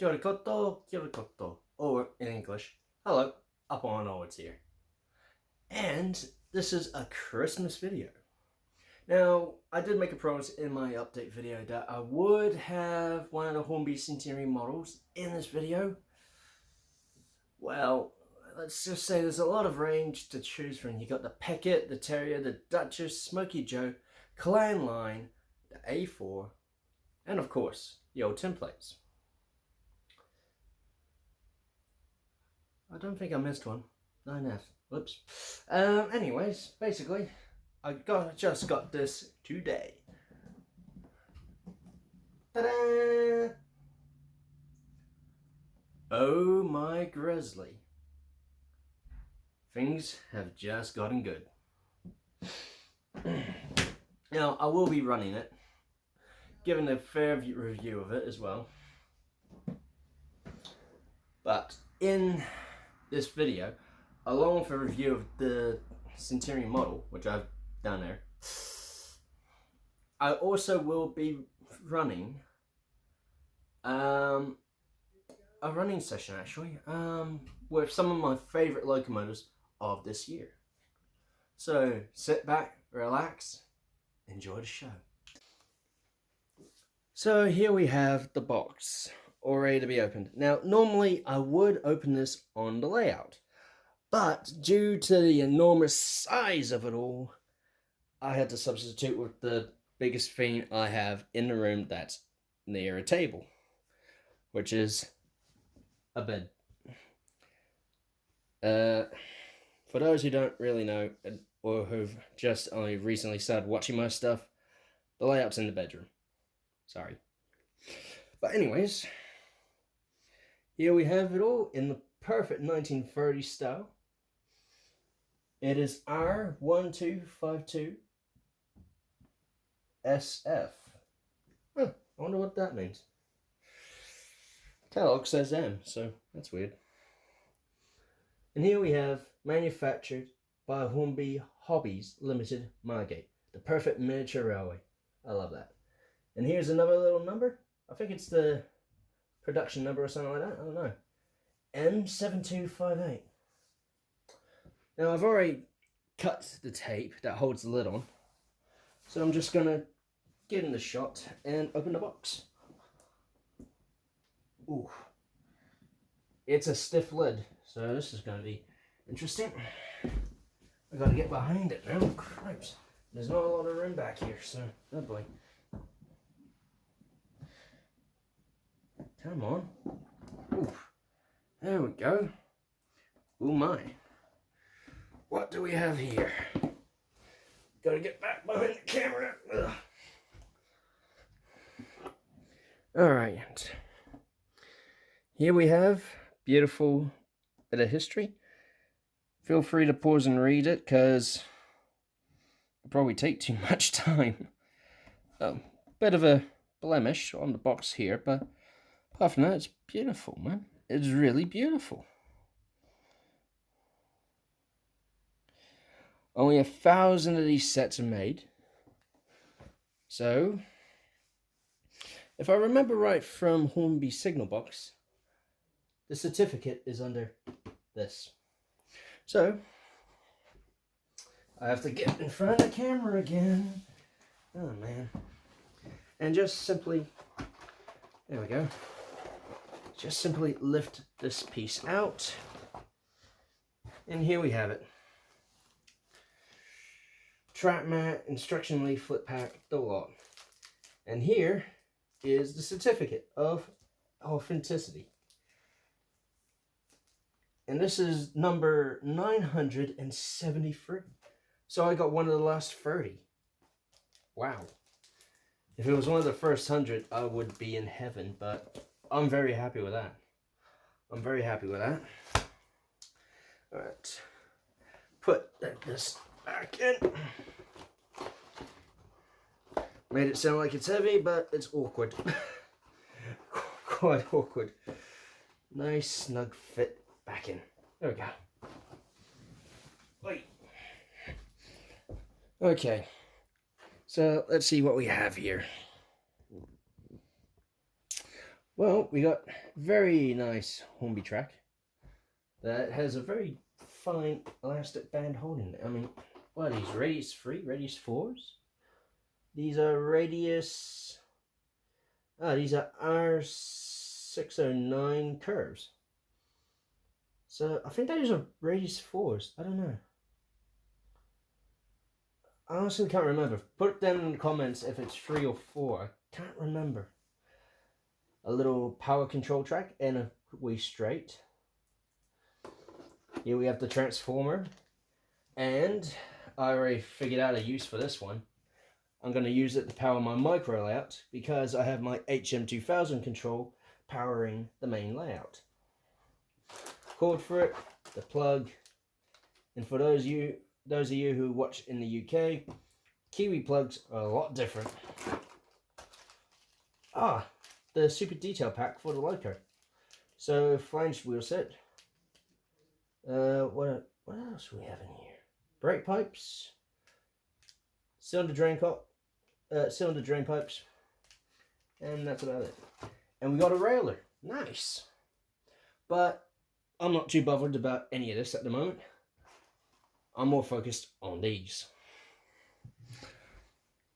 Kia ora koto, kia ora koto. Or in English, hello, Upwell&Onwards here. And this is a Christmas video. Now, I did make a promise in my update video that I would have one of the Hornby Centenary models in this video. Well, let's just say there's a lot of range to choose from. You got the Peckett, the Terrier, the Duchess, Smoky Joe, Clan Line, the A4, and of course, the old templates. I don't think I missed one. 9F. Whoops. Anyways, basically, I just got this today. Ta-da! Oh my Grizzly. Things have just gotten good. Now, I will be running it, giving a fair review of it as well. But in this video, along with a review of the Centenary model, which I've done there, I also will be running a running session actually with some of my favorite locomotives of this year. So sit back, relax, enjoy the show. So here we have the box all ready to be opened. Now normally I would open this on the layout, but due to the enormous size of it all, I had to substitute with the biggest thing I have in the room that's near a table, which is a bed. For those who don't really know, or who've just only recently started watching my stuff, the layout's in the bedroom. Sorry. But anyways, here we have it all in the perfect 1930s style. It is R1252 SF. Huh, I wonder what that means. Catalog says M, so that's weird. And here we have manufactured by Hornby Hobbies Limited Margate, the perfect miniature railway. I love that. And here's another little number. I think it's the production number or something like that. I don't know. M7258. Now I've already cut the tape that holds the lid on, so I'm just gonna get in the shot and open the box. Ooh, it's a stiff lid, so this is gonna be interesting. I gotta get behind it now. Cripes. There's not a lot of room back here, so oh boy. Come on. Ooh, there we go. Oh my. What do we have here? Gotta get back behind the camera. Ugh. Alright. Here we have beautiful bit of history. Feel free to pause and read it, because it'll probably take too much time. Bit of a blemish on the box here, but apart from that, it's beautiful, man. It's really beautiful. Only 1,000 of these sets are made. So, if I remember right from Hornby Signal Box, the certificate is under this. So, I have to get in front of the camera again. Oh man. And just simply, there we go. Just simply lift this piece out. And here we have it. Track mat, instruction leaflet pack, the lot. And here is the certificate of authenticity. And this is number 973. So I got one of the last 30. Wow. If it was one of the first 100, I would be in heaven, but I'm very happy with that. I'm very happy with that. Alright. Put this back in. Made it sound like it's heavy, but it's awkward. Quite awkward. Nice snug fit back in. There we go. Wait. Okay. So let's see what we have here. Well, we got very nice Hornby track that has a very fine elastic band holding it. I mean, what are these? Radius 3? Radius 4s? These are radius... these are R609 curves. So, I think those are radius 4s. I don't know. I honestly can't remember. Put it down in the comments if it's 3 or 4. I can't remember. A little power control track and a way straight. Here we have the transformer. And I already figured out a use for this one. I'm going to use it to power my micro layout because I have my HM2000 control powering the main layout. Cord for it, the plug, and for those of you who watch in the UK, Kiwi plugs are a lot different. The super detail pack for the Loco. So flanged wheel set. What else do we have in here? Brake pipes, cylinder drain pipes, and that's about it. And we got a railer. Nice. But I'm not too bothered about any of this at the moment. I'm more focused on these.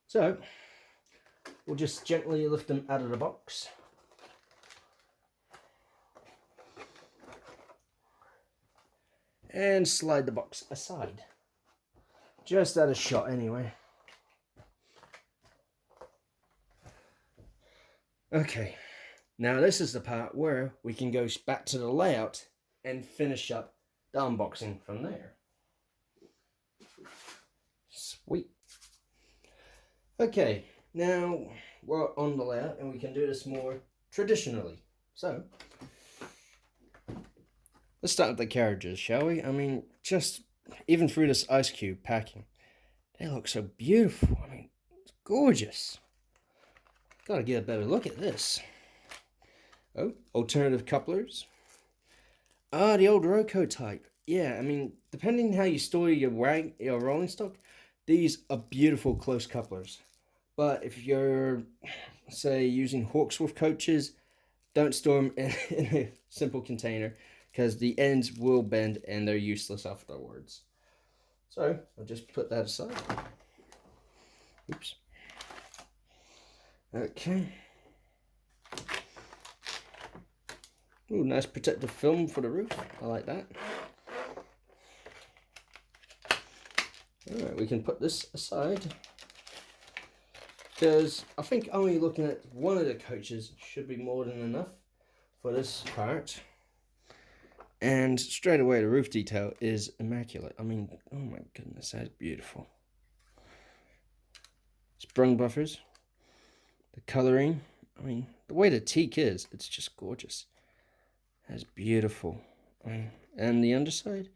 So we'll just gently lift them out of the box. And slide the box aside. Just out of shot anyway. Okay, now this is the part where we can go back to the layout and finish up the unboxing from there. Sweet. Okay, now we're on the layout and we can do this more traditionally. So, let's start with the carriages, shall we? I mean, just even through this ice cube packing, they look so beautiful. I mean, it's gorgeous. Gotta get a better look at this. Oh, alternative couplers. The old Roco type. Yeah, I mean, depending how you store your rolling stock, these are beautiful close couplers. But if you're, say, using Hawksworth coaches, don't store them in a simple container because the ends will bend and they're useless afterwards. So, I'll just put that aside. Oops. Okay. Ooh, nice protective film for the roof. I like that. Alright, we can put this aside. Because I think only looking at one of the coaches should be more than enough for this part. And straight away the roof detail is immaculate. I mean, oh my goodness, that's beautiful. Sprung buffers. The colouring, I mean, the way the teak is, it's just gorgeous. That's beautiful. And the underside,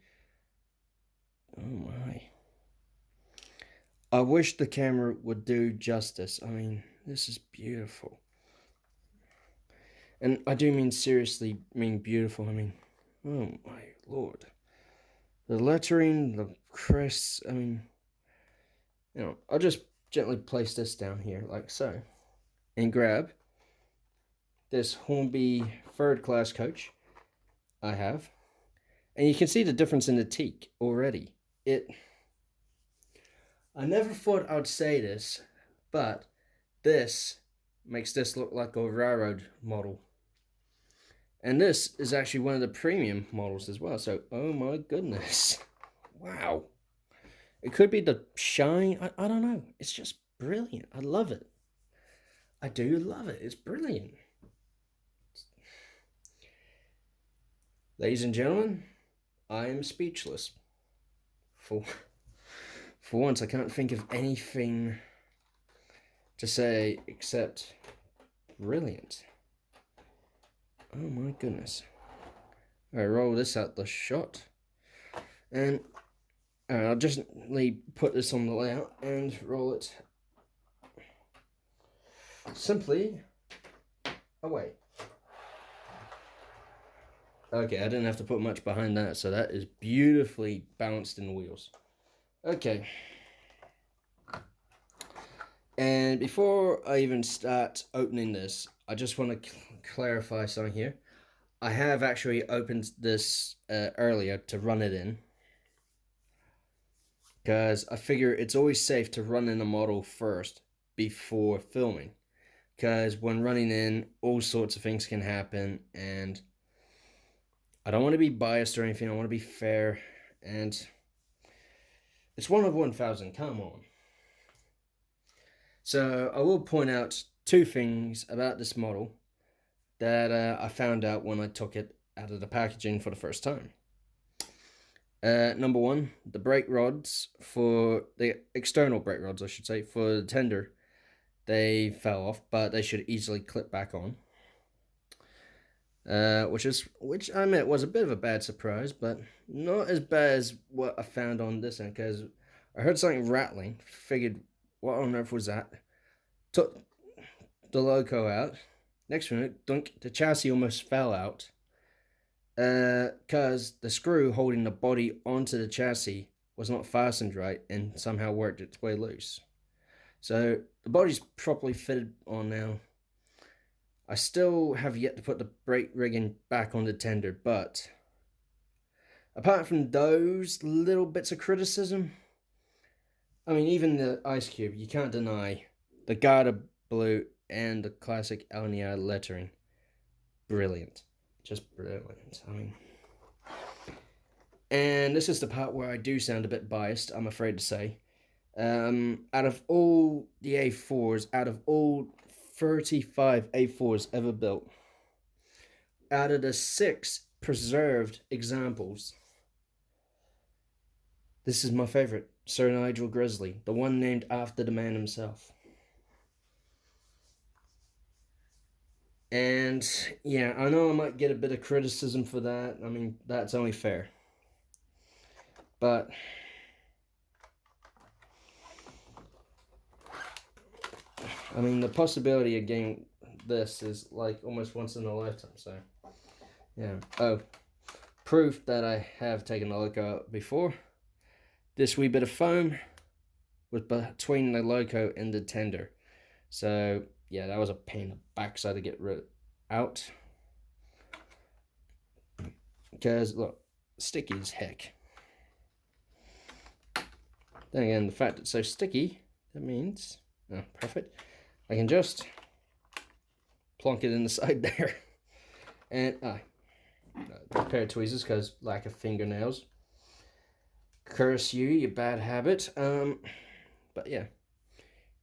oh my. I wish the camera would do justice. I mean, this is beautiful. And I do mean seriously mean beautiful. I mean, oh my lord. The lettering, the crests, I mean, you know, I'll just gently place this down here like so. And grab this Hornby third class coach I have. And you can see the difference in the teak already. I never thought I'd say this, but this makes this look like a railroad model. And this is actually one of the premium models as well. So, oh my goodness. Wow. It could be the shine. I don't know. It's just brilliant. I love it. I do love it. It's brilliant. Ladies and gentlemen, I am speechless. For once, I can't think of anything to say except brilliant. Oh my goodness. Alright, roll this out the shot. And I'll just put this on the layout and roll it simply away. Okay, I didn't have to put much behind that, so that is beautifully balanced in the wheels. Okay. And before I even start opening this, I just want to clarify something here. I have actually opened this earlier to run it in, because I figure it's always safe to run in a model first before filming, because when running in, all sorts of things can happen, and I don't want to be biased or anything. I want to be fair, and it's 1 of 1,000. Come on. So I will point out 2 things about this model that I found out when I took it out of the packaging for the first time. Number 1, the brake rods, for the external brake rods, I should say, for the tender, they fell off, but they should easily clip back on. Which I admit was a bit of a bad surprise, but not as bad as what I found on this end, because I heard something rattling, figured what on earth was that, took the loco out. Next minute, dunk, the chassis almost fell out, because the screw holding the body onto the chassis was not fastened right and somehow worked its way loose. So the body's properly fitted on now. I still have yet to put the brake rigging back on the tender, but apart from those little bits of criticism, I mean, even the ice cube, you can't deny the Garda blue and the classic Alnier lettering. Brilliant. Just brilliant. I mean, and this is the part where I do sound a bit biased, I'm afraid to say. Out of all the A4s, out of all 35 A4s ever built, out of the 6 preserved examples, this is my favorite, Sir Nigel Grizzly, the one named after the man himself. And yeah, I know I might get a bit of criticism for that. I mean, that's only fair. But I mean, the possibility of getting this is like almost once in a lifetime. So yeah. Oh, proof that I have taken a loco out before. This wee bit of foam was between the loco and the tender. So yeah, that was a pain in the backside to get rid out. Because look, sticky as heck. Then again, the fact it's so sticky, that means, oh, perfect, I can just plonk it in the side there. And a pair of tweezers, because lack of fingernails. Curse you, you bad habit. But yeah,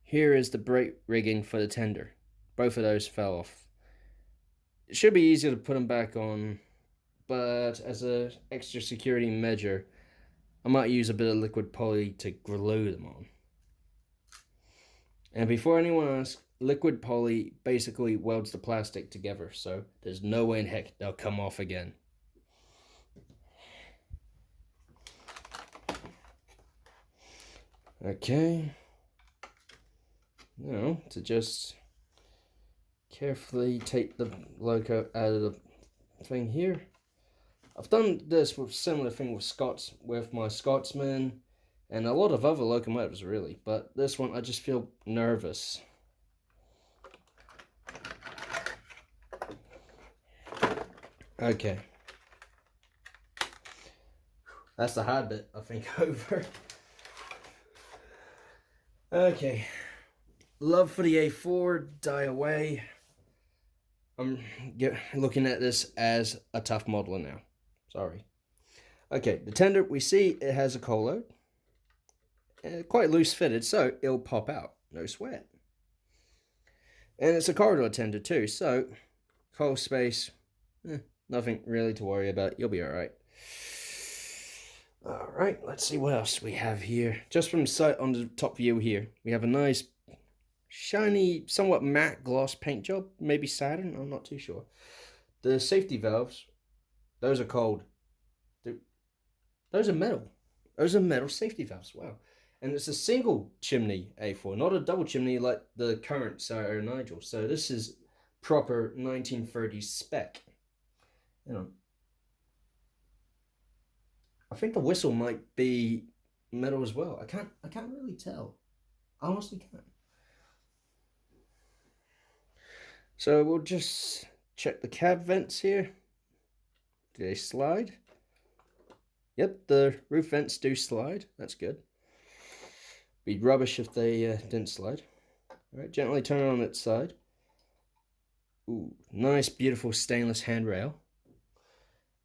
here is the brake rigging for the tender. Both of those fell off. It should be easier to put them back on, but as an extra security measure, I might use a bit of liquid poly to glue them on. And before anyone asks, liquid poly basically welds the plastic together, so there's no way in heck they'll come off again. Okay. Now, to just carefully take the loco out of the thing here. I've done this with similar thing with my Scotsman and a lot of other locomotives really, but this one I just feel nervous. Okay. That's the hard bit, I think, over. Okay. Love for the A4 die away. I'm looking at this as a tough modeler now. Sorry. Okay, the tender, we see it has a coal load. Quite loose fitted, so it'll pop out. No sweat. And it's a corridor tender too, so coal space, nothing really to worry about. You'll be alright. Alright, let's see what else we have here. Just from sight on the top view here, we have a nice shiny, somewhat matte gloss paint job. Maybe satin, I'm not too sure. The safety valves, those are cold. Those are metal. Those are metal safety valves, wow. And it's a single chimney A4, not a double chimney like the current Sir Nigel. So this is proper 1930s spec. You know, I think the whistle might be metal as well. I can't really tell. I honestly can't. So we'll just check the cab vents here. Do they slide? Yep, the roof vents do slide. That's good. Be rubbish if they didn't slide. Alright, gently turn it on its side. Ooh, nice, beautiful stainless handrail.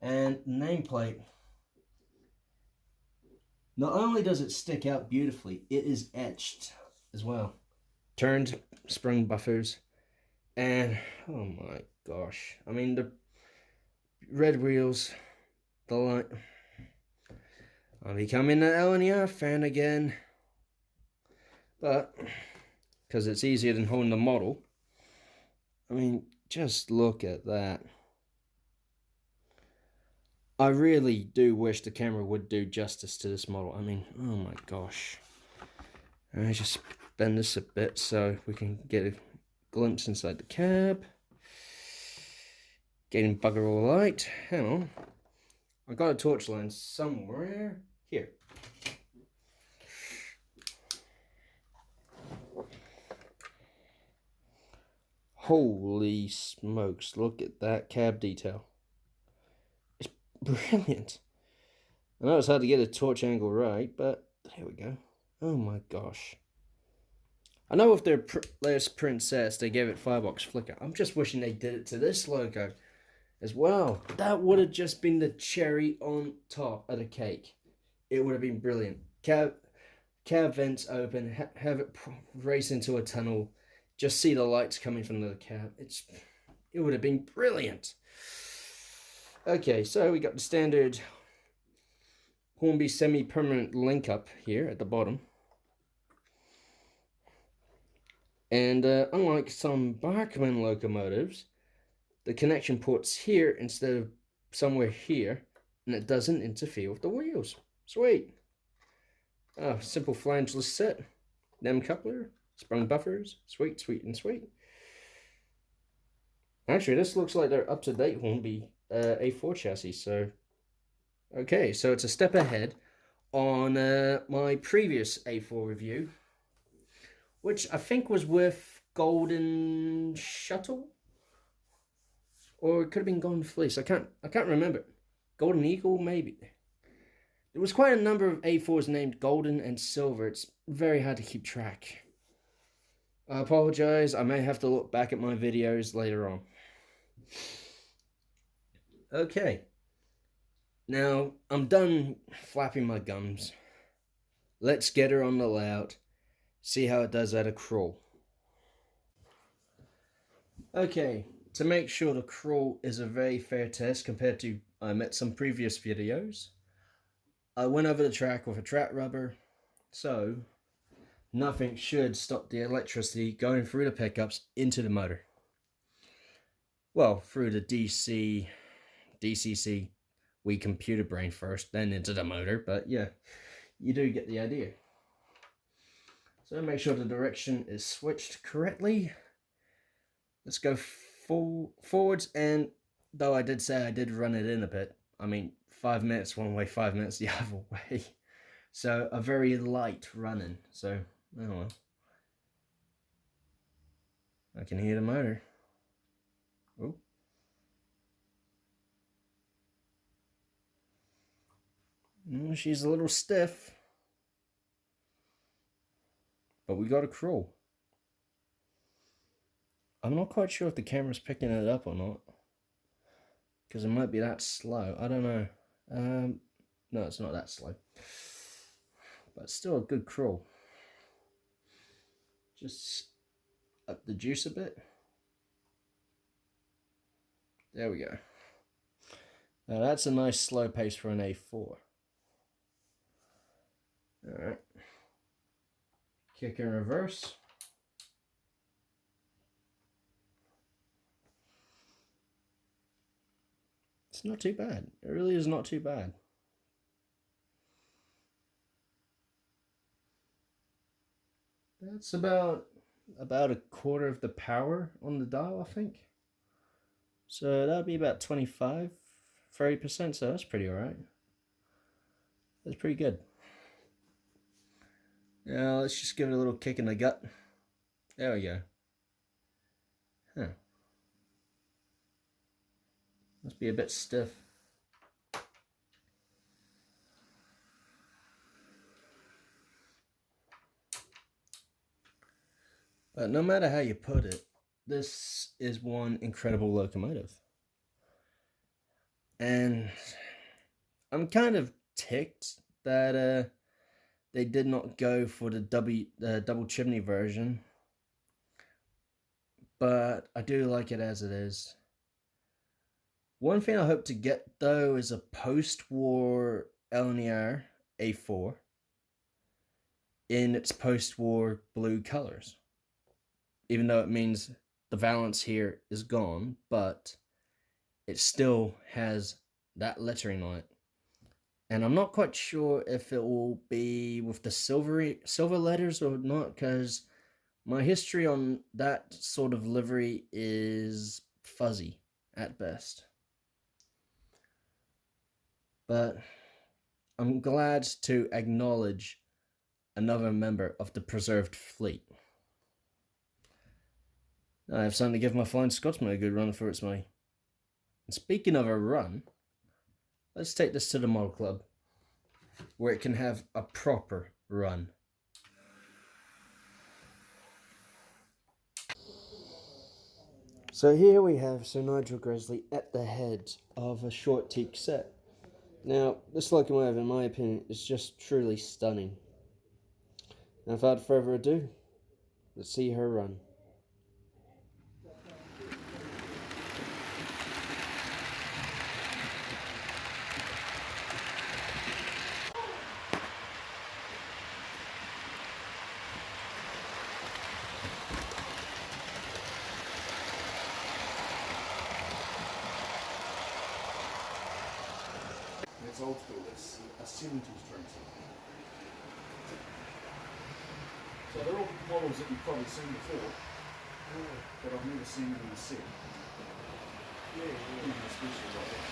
And nameplate. Not only does it stick out beautifully, it is etched as well. Turned sprung buffers. And, oh my gosh. I mean, the red wheels, the light. I'm becoming an LNER fan again. But, because it's easier than holding the model. I mean, just look at that. I really do wish the camera would do justice to this model. I mean, oh my gosh. I just bend this a bit so we can get a glimpse inside the cab. Getting bugger all light. Hang on. I got a torch line somewhere. Here. Holy smokes, look at that cab detail. It's brilliant. I know it's hard to get a torch angle right, but here we go. Oh my gosh. I know with their latest Princess, they gave it firebox flicker. I'm just wishing they did it to this logo as well. That would have just been the cherry on top of the cake. It would have been brilliant. Cab vents open, have it race into a tunnel, just see the lights coming from the cab. It would have been brilliant. Okay, so we got the standard Hornby semi-permanent link up here at the bottom. And unlike some Bachmann locomotives, the connection port's here instead of somewhere here, and it doesn't interfere with the wheels. Sweet. Oh, simple flangeless set. Nem coupler, sprung buffers. Sweet, sweet, and sweet. Actually, this looks like they're up-to-date Hornby A4 chassis, so... Okay, so it's a step ahead on my previous A4 review, which I think was with Golden Shuttle? Or it could have been Golden Fleece. I can't remember. Golden Eagle, maybe. There was quite a number of A4s named Golden and Silver. It's very hard to keep track. I apologize. I may have to look back at my videos later on. Okay. Now, I'm done flapping my gums. Let's get her on the layout. See how it does at a crawl. Okay, to make sure the crawl is a very fair test compared to some previous videos, I went over the track with a track rubber, so nothing should stop the electricity going through the pickups into the motor. Well, through the DCC, we computer brain first, then into the motor, but yeah, you do get the idea. So make sure the direction is switched correctly. Let's go forwards, and though I did say I did run it in a bit, I mean 5 minutes one way, 5 minutes the other way. So a very light running, so oh well. I can hear the motor. Oh. She's a little stiff. But we got a crawl. I'm not quite sure if the camera's picking it up or not, because it might be that slow. I don't know. No, it's not that slow. But still a good crawl. Just up the juice a bit. There we go. Now that's a nice slow pace for an A4. Alright. Kick in reverse. It's not too bad. It really is not too bad. That's about a quarter of the power on the dial, I think. So that'd be about 25-30%, so that's pretty alright. That's pretty good. Now let's just give it a little kick in the gut. There we go. Huh. Must be a bit stiff. But no matter how you put it, this is one incredible locomotive. And I'm kind of ticked that they did not go for the double chimney version, but I do like it as it is. One thing I hope to get though is a post-war Elnier A4 in its post-war blue colors. Even though it means the valance here is gone, but it still has that lettering on it. And I'm not quite sure if it will be with the silver letters or not, because my history on that sort of livery is fuzzy at best. But I'm glad to acknowledge another member of the preserved fleet. I have something to give my Flying Scotsman a good run for its money. And speaking of a run, let's take this to the Model Club, where it can have a proper run. So here we have Sir Nigel Gresley at the head of a short teak set. Now, this locomotive, in my opinion, is just truly stunning. Now, without further ado, let's see her run. It's old school, it's a 70s train set. So they're all models that you've probably seen before, but I've never seen them in a set. Especially like that.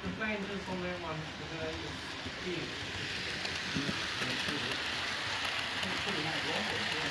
The flanges on that one today is huge. It's pretty much long, yeah.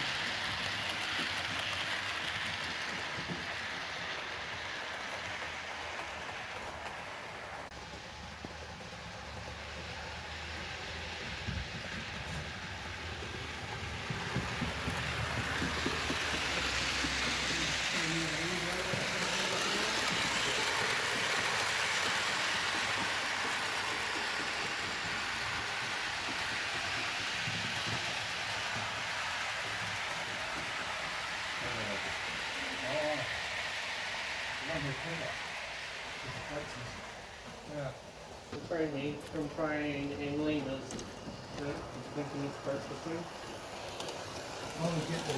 Yeah. Comparing me, comparing angling is thinking it's purposely. I want to get the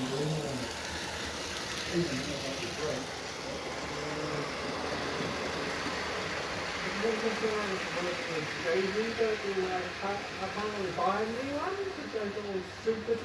even like the break. I can't really buy new ones because they're all super.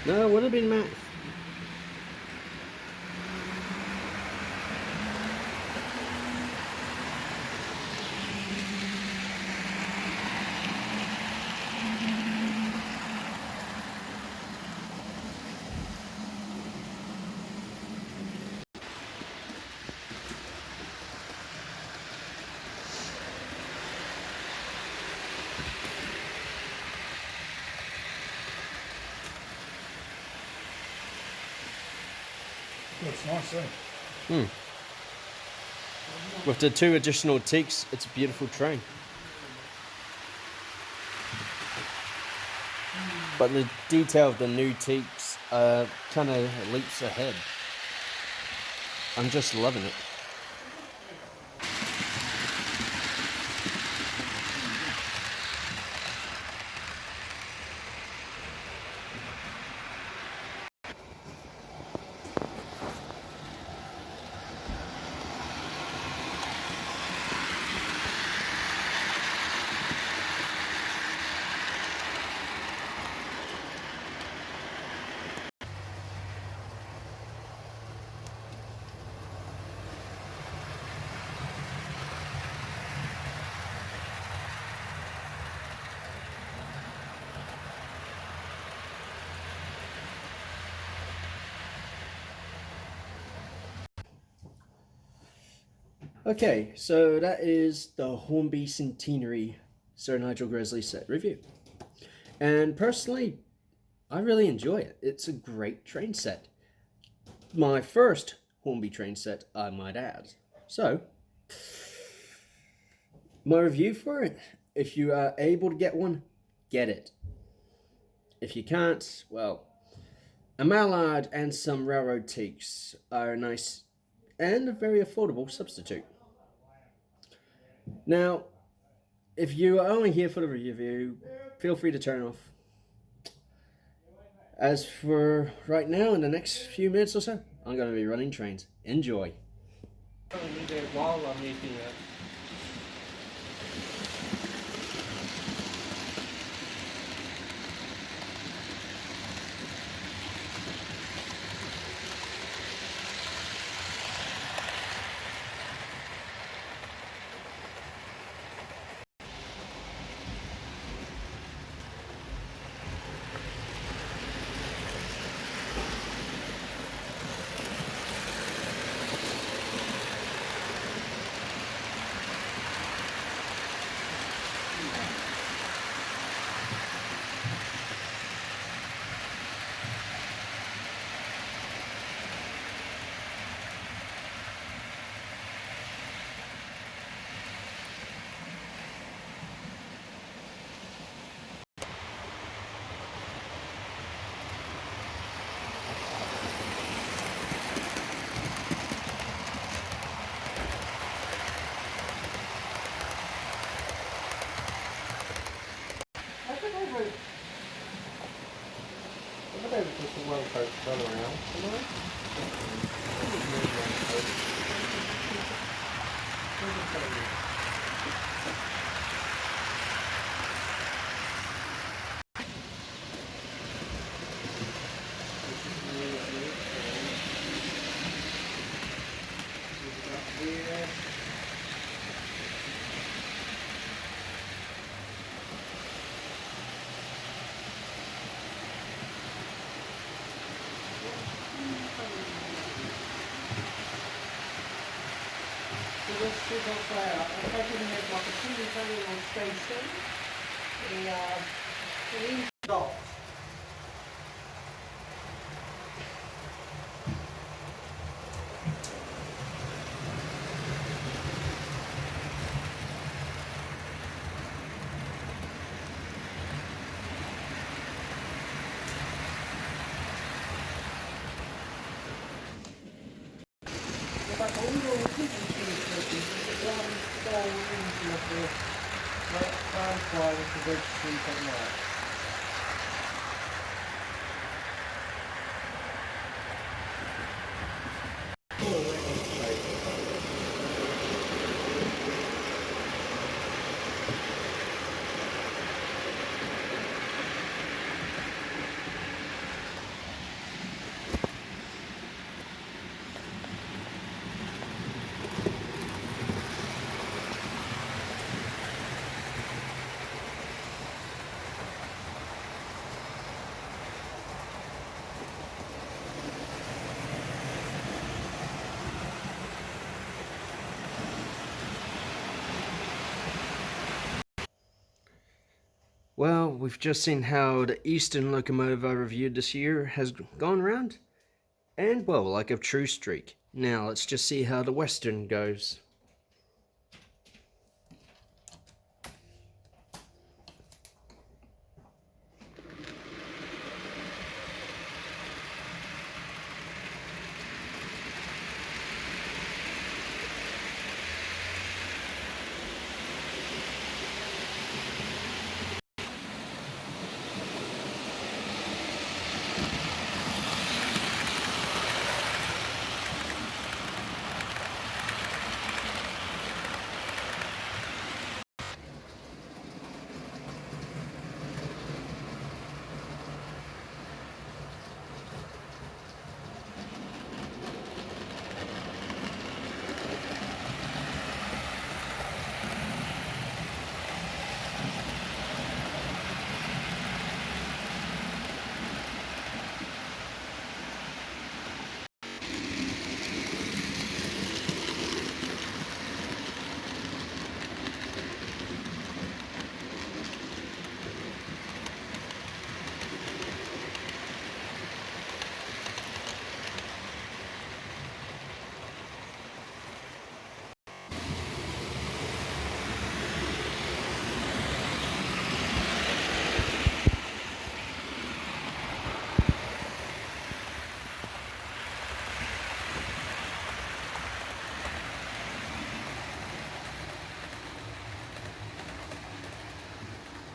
No, it would have been Matt. it's nice, eh? With the 2 additional teaks, it's a beautiful train. But the detail of the new teaks kind of leaps ahead. I'm just loving it. Okay, so that is the Hornby Centenary Sir Nigel Grizzly set review. And personally, I really enjoy it. It's a great train set. My first Hornby train set, I might add. So, my review for it, if you are able to get one, get it. If you can't, well, a mallard and some railroad teaks are a nice and a very affordable substitute. Now, if you are only here for the review, feel free to turn off. As for right now, in the next few minutes or so, I'm going to be running trains. Enjoy. I need it while I'm eating it. I think I just one coach run around tonight. This is also a taking it like a single terminal station. These dots. But all your people go into the transfer with the registry from that. Well, we've just seen how the Eastern locomotive I reviewed this year has gone round. And, well, like a true streak. Now, let's just see how the western goes.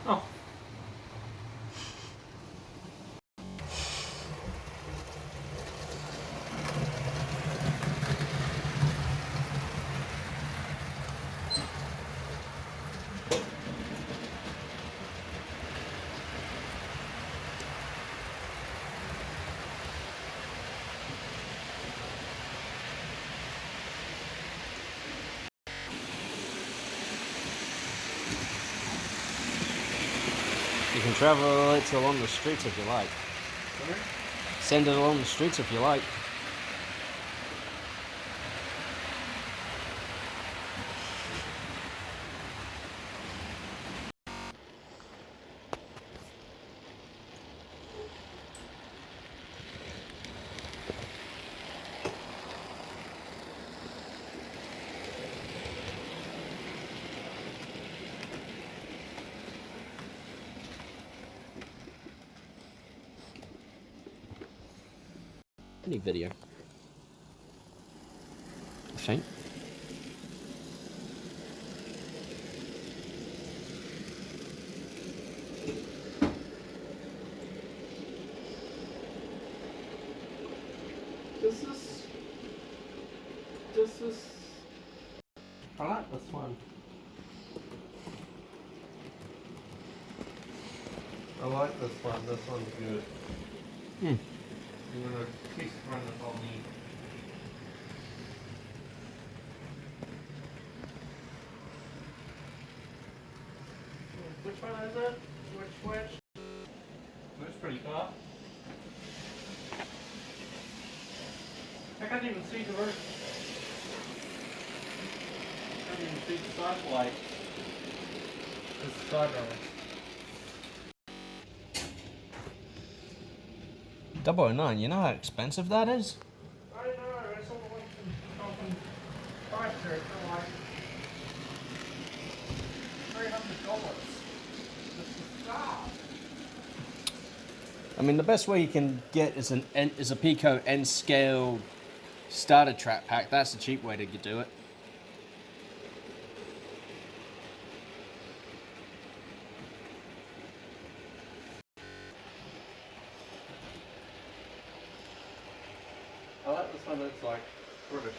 Oh. You can travel it along the streets if you like. Sorry? Send it along the streets if you like. Any video. I think. This I like this one. I like this one. This one's good. Hmm. I'm gonna test run it on the. Which one is it? Which? That's pretty far. I can't even see the roof. I can't even see the side plate. It's side road. 009, you know how expensive that is? I know, I saw the one from Christchurch for like $300. Just a start. I mean, the best way you can get is a Pico N-scale starter trap pack. That's the cheap way to do it. I like this one that's like British.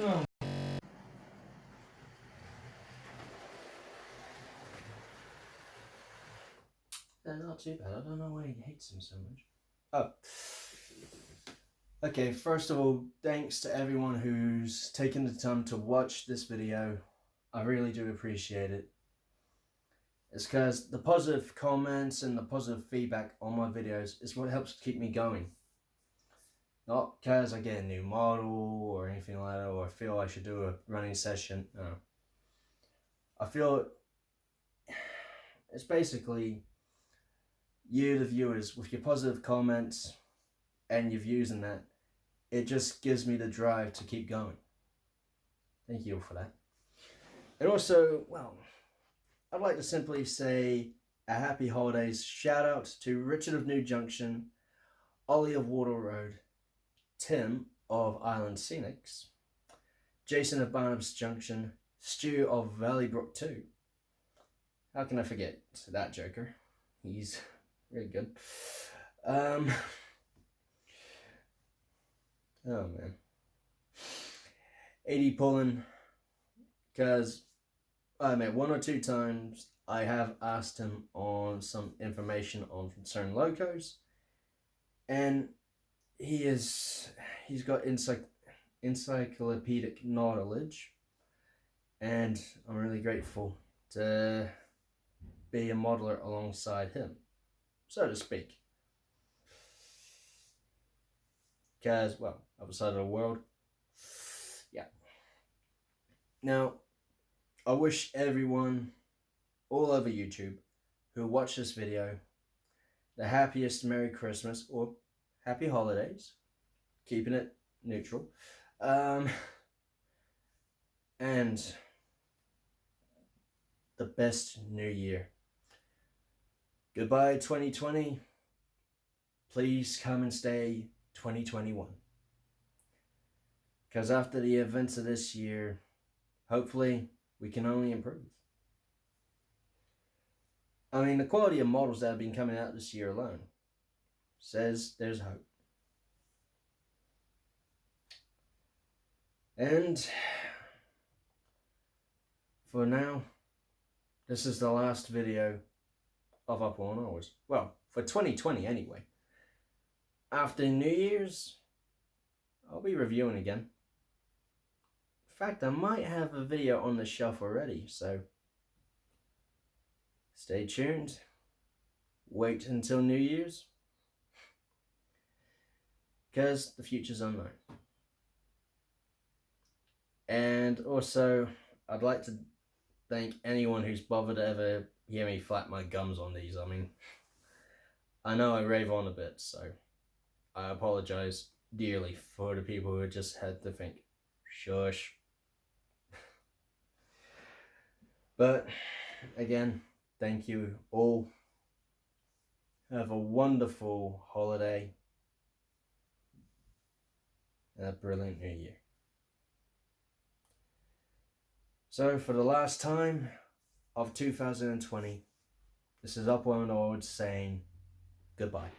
Oh. They're not too bad. I don't know why he hates him so much. Oh. Okay, first of all, thanks to everyone who's taken the time to watch this video. I really do appreciate it. It's because the positive comments and the positive feedback on my videos is what helps keep me going. Not because I get a new model or anything like that, or I feel I should do a running session. No. I feel it's basically you, the viewers, with your positive comments and your views and that. It just gives me the drive to keep going. Thank you for that. And also, well, I'd like to simply say a happy holidays. Shout out to Richard of New Junction, Ollie of Water Road, Tim of Island Scenics, Jason of Barnabas Junction, Stu of Valleybrook 2. How can I forget that joker? He's really good. Oh man. 80 Pullen, because I met 1 or 2 times. I have asked him on some information on certain locos, and he's got encyclopedic knowledge, and I'm really grateful to be a modeler alongside him, so to speak. Because, well, other side of the world. Yeah. Now, I wish everyone all over YouTube who watch this video the happiest Merry Christmas or Happy Holidays, keeping it neutral, and the best New Year. Goodbye 2020. Please come and stay 2021. Because after the events of this year, hopefully we can only improve. I mean, the quality of models that have been coming out this year alone says there's hope. And for now, this is the last video of Upwell&Onwards. Well, for 2020 anyway. After New Year's, I'll be reviewing again. In fact, I might have a video on the shelf already, so stay tuned. Wait until New Year's, because the future's unknown. And also, I'd like to thank anyone who's bothered to ever hear me flap my gums on these. I mean, I know I rave on a bit, so I apologize dearly for the people who just had to think, shush. But again, thank you all. Have a wonderful holiday and a brilliant new year. So for the last time of 2020, this is Upwell&Onwards saying goodbye.